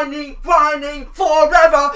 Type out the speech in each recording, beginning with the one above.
whining forever.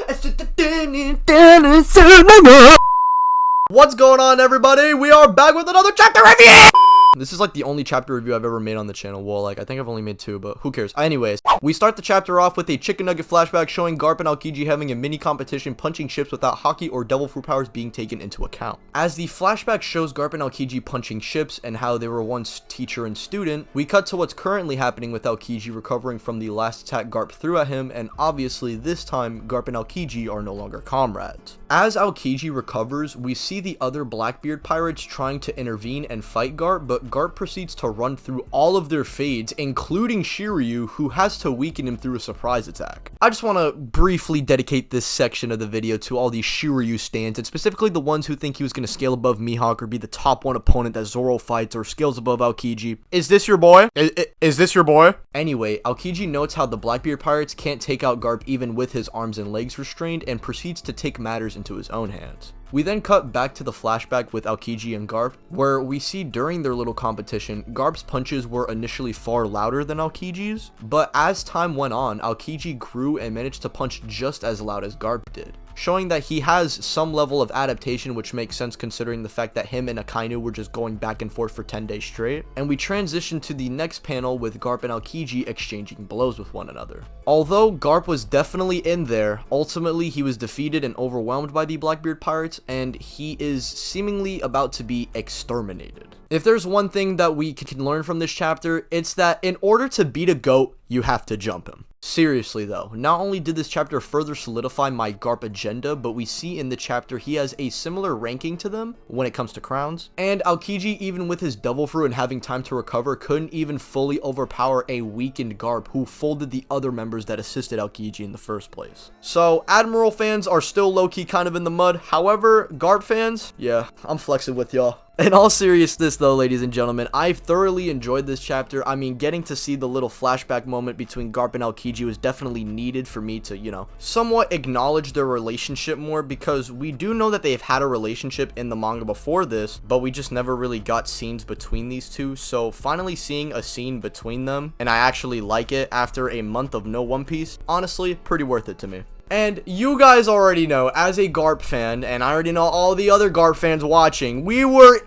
What's going on, everybody? We are back with another chapter review. This is like the only chapter review I've ever made on the channel. Well, like, I think I've only made 2, but who cares? Anyways, we start the chapter off with a chicken nugget flashback showing Garp and Aokiji having a mini competition punching ships without hockey or devil fruit powers being taken into account. As the flashback shows Garp and Aokiji punching ships and how they were once teacher and student, we cut to what's currently happening with Aokiji recovering from the last attack Garp threw at him, and obviously this time Garp and Aokiji are no longer comrades. As Aokiji recovers, we see the other Blackbeard pirates trying to intervene and fight Garp, but Garp proceeds to run through all of their fades, including Shiryu, who has to weaken him through a surprise attack. I just want to briefly dedicate this section of the video to all these Shiryu stands, and specifically the ones who think he was going to scale above Mihawk or be the top 1 opponent that Zoro fights or scales above Aokiji. Is this your boy? Is this your boy? Anyway, Aokiji notes how the Blackbeard pirates can't take out Garp even with his arms and legs restrained, and proceeds to take matters into his own hands. We then cut back to the flashback with Aokiji and Garp, where we see during their little competition, Garp's punches were initially far louder than Aokiji's, but as time went on, Aokiji grew and managed to punch just as loud as Garp did, showing that he has some level of adaptation, which makes sense considering the fact that him and Akainu were just going back and forth for 10 days straight. And we transition to the next panel with Garp and Aokiji exchanging blows with one another. Although Garp was definitely in there, ultimately he was defeated and overwhelmed by the Blackbeard pirates, and he is seemingly about to be exterminated. If there's one thing that we can learn from this chapter, it's that in order to beat a goat, you have to jump him. Seriously though, not only did this chapter further solidify my Garp agenda, but we see in the chapter he has a similar ranking to them when it comes to crowns, and Aokiji, even with his devil fruit and having time to recover, couldn't even fully overpower a weakened Garp who folded the other members that assisted Aokiji in the first place. So Admiral fans are still low-key kind of in the mud. However, Garp fans, yeah, I'm flexing with y'all. In all seriousness though, ladies and gentlemen, I thoroughly enjoyed this chapter. I mean, getting to see the little flashback moment between Garp and Aokiji was definitely needed for me to, you know, somewhat acknowledge their relationship more, because we do know that they've had a relationship in the manga before this, but we just never really got scenes between these two. So finally seeing a scene between them, and I actually like it after a month of no One Piece, honestly, pretty worth it to me. And you guys already know, as a Garp fan, and I already know all the other Garp fans watching, we were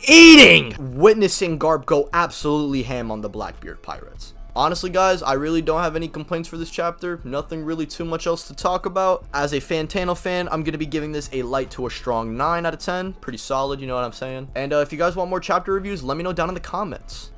witnessing Garp go absolutely ham on the Blackbeard pirates. Honestly, guys, I really don't have any complaints for this chapter. Nothing really too much else to talk about. As a Fantano fan, I'm going to be giving this a light to a strong 9 out of 10. Pretty solid, you know what I'm saying? And if you guys want more chapter reviews, let me know down in the comments.